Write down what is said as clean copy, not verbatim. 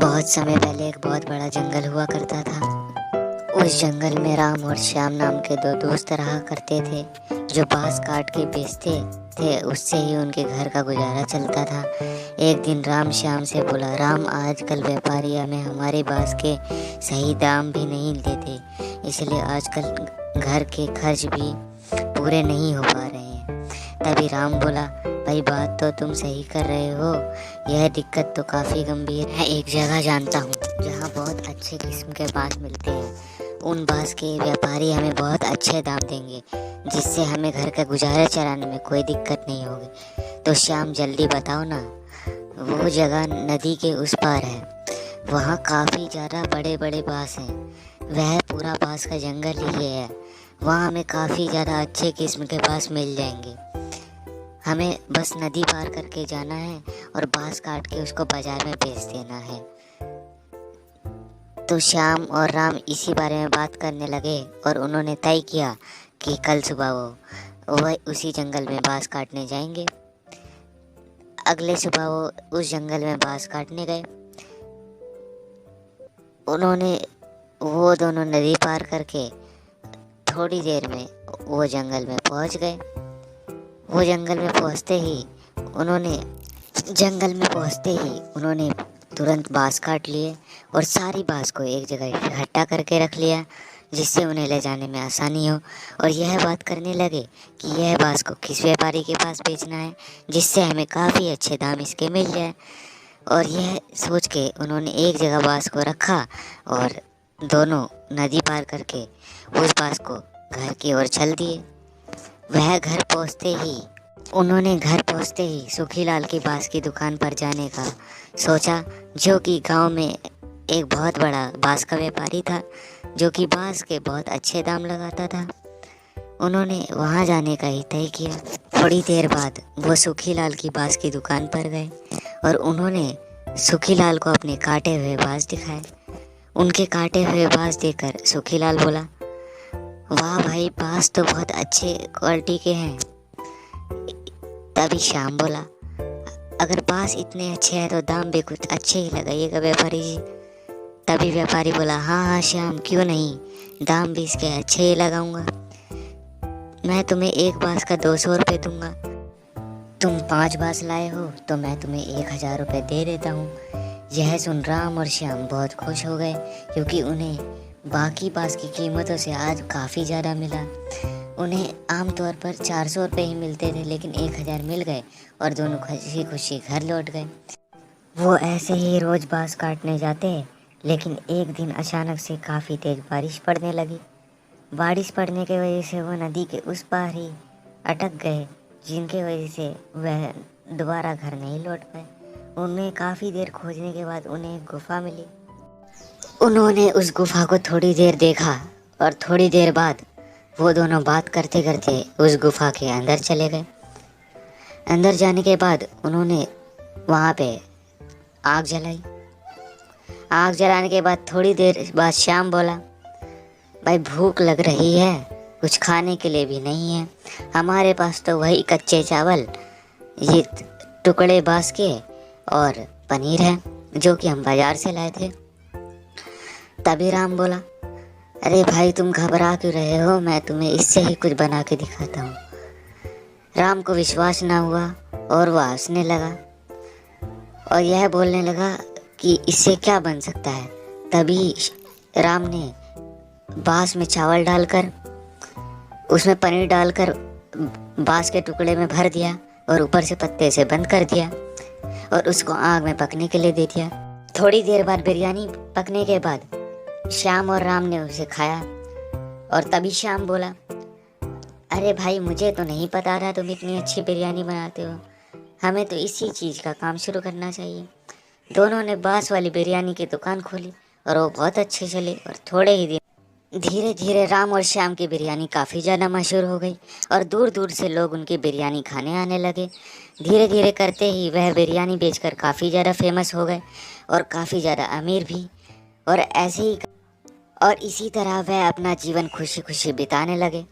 बहुत समय पहले एक बहुत बड़ा जंगल हुआ करता था। उस जंगल में राम और श्याम नाम के दो दोस्त रहा करते थे, जो बांस काट के बेचते थे। उससे ही उनके घर का गुजारा चलता था। एक दिन राम श्याम से बोला, राम, आजकल व्यापारी हमें हमारे बांस के सही दाम भी नहीं देते, इसलिए आजकल घर के खर्च भी पूरे नहीं हो पा रहे हैं। तभी राम बोला, भाई, बात तो तुम सही कर रहे हो, यह दिक्कत तो काफ़ी गंभीर है। एक जगह जानता हूँ जहाँ बहुत अच्छे किस्म के बांस मिलते हैं। उन बांस के व्यापारी हमें बहुत अच्छे दाम देंगे, जिससे हमें घर का गुजारा चलाने में कोई दिक्कत नहीं होगी। तो श्याम, जल्दी बताओ ना। वो जगह नदी के उस पार है, वहाँ काफ़ी ज़्यादा बड़े बड़े बांस हैं। वह पूरा बांस का जंगल ही है। वहाँ हमें काफ़ी ज़्यादा अच्छे किस्म के बांस मिल जाएंगे। हमें बस नदी पार करके जाना है और बांस काट के उसको बाजार में बेच देना है। तो श्याम और राम इसी बारे में बात करने लगे और उन्होंने तय किया कि कल सुबह वो उसी जंगल में बांस काटने जाएंगे। अगले सुबह वो उस जंगल में बांस काटने गए। वो दोनों नदी पार करके थोड़ी देर में वो जंगल में पहुंच गए। वो जंगल में पहुंचते ही उन्होंने तुरंत बांस काट लिए और सारी बांस को एक जगह इकट्ठा करके रख लिया, जिससे उन्हें ले जाने में आसानी हो। और यह बात करने लगे कि यह बांस को किस व्यापारी के पास बेचना है, जिससे हमें काफ़ी अच्छे दाम इसके मिल जाए। और यह सोच के उन्होंने एक जगह बांस को रखा और दोनों नदी पार करके उस बांस को घर की ओर चल दिए। उन्होंने घर पहुंचते ही सुखीलाल की बांस की दुकान पर जाने का सोचा, जो कि गांव में एक बहुत बड़ा बांस का व्यापारी था, जो कि बांस के बहुत अच्छे दाम लगाता था। उन्होंने वहां जाने का ही तय किया। थोड़ी देर बाद वो सुखीलाल की बांस की दुकान पर गए और उन्होंने सुखीलाल को अपने काटे हुए बांस दिखाए। उनके काटे हुए बांस देखकर सुखीलाल बोला, वाह भाई, बांस तो बहुत अच्छे क्वालिटी के हैं। तभी श्याम बोला, अगर बांस इतने अच्छे हैं तो दाम भी कुछ अच्छे ही लगाइएगा व्यापारी जी। तभी व्यापारी बोला, हाँ श्याम, क्यों नहीं, दाम भी इसके अच्छे ही लगाऊंगा। मैं तुम्हें एक बांस का 200 रुपये दूंगा। तुम 5 बांस लाए हो तो मैं तुम्हें 1000 रुपये दे देता हूँ। यह सुन राम और श्याम बहुत खुश हो गए, क्योंकि उन्हें बाकी बांस की कीमतों से आज काफ़ी ज़्यादा मिला। उन्हें आमतौर पर 400 रुपये ही मिलते थे, लेकिन 1000 मिल गए और दोनों खुशी खुशी घर लौट गए। वो ऐसे ही रोज़ बांस काटने जाते, लेकिन एक दिन अचानक से काफ़ी तेज़ बारिश पड़ने लगी। बारिश पड़ने की वजह से वो नदी के उस पार ही अटक गए, जिनके वजह से वह दोबारा घर नहीं लौट पाए। उन्हें काफ़ी देर खोजने के बाद उन्हें एक गुफ़ा मिली। उन्होंने उस गुफ़ा को थोड़ी देर देखा और थोड़ी देर बाद वो दोनों बात करते करते उस गुफ़ा के अंदर चले गए। अंदर जाने के बाद उन्होंने वहाँ पे आग जलाई। आग जलाने के बाद थोड़ी देर बाद श्याम बोला, भाई, भूख लग रही है, कुछ खाने के लिए भी नहीं है। हमारे पास तो वही कच्चे चावल, ये टुकड़े बांस के और पनीर है, जो कि हम बाजार से लाए थे। तभी राम बोला, अरे भाई, तुम घबरा क्यों रहे हो, मैं तुम्हें इससे ही कुछ बना के दिखाता हूँ। राम को विश्वास ना हुआ और वह हंसने लगा और यह बोलने लगा कि इससे क्या बन सकता है। तभी राम ने बांस में चावल डालकर उसमें पनीर डालकर बांस के टुकड़े में भर दिया और ऊपर से पत्ते से बंद कर दिया और उसको आग में पकने के लिए दे दिया। थोड़ी देर बाद बिरयानी पकने के बाद श्याम और राम ने उसे खाया और तभी श्याम बोला, अरे भाई, मुझे तो नहीं पता था तुम इतनी अच्छी बिरयानी बनाते हो, हमें तो इसी चीज़ का काम शुरू करना चाहिए। दोनों ने बांस वाली बिरयानी की दुकान खोली और वो बहुत अच्छे चली और थोड़े ही दिन धीरे धीरे राम और श्याम की बिरयानी काफ़ी ज़्यादा मशहूर हो गई और दूर दूर से लोग उनकी बिरयानी खाने आने लगे। धीरे धीरे करते ही वह बिरयानी बेचकर काफ़ी ज़्यादा फेमस हो गए और काफ़ी ज़्यादा अमीर भी। और इसी तरह वह अपना जीवन खुशी खुशी बिताने लगे।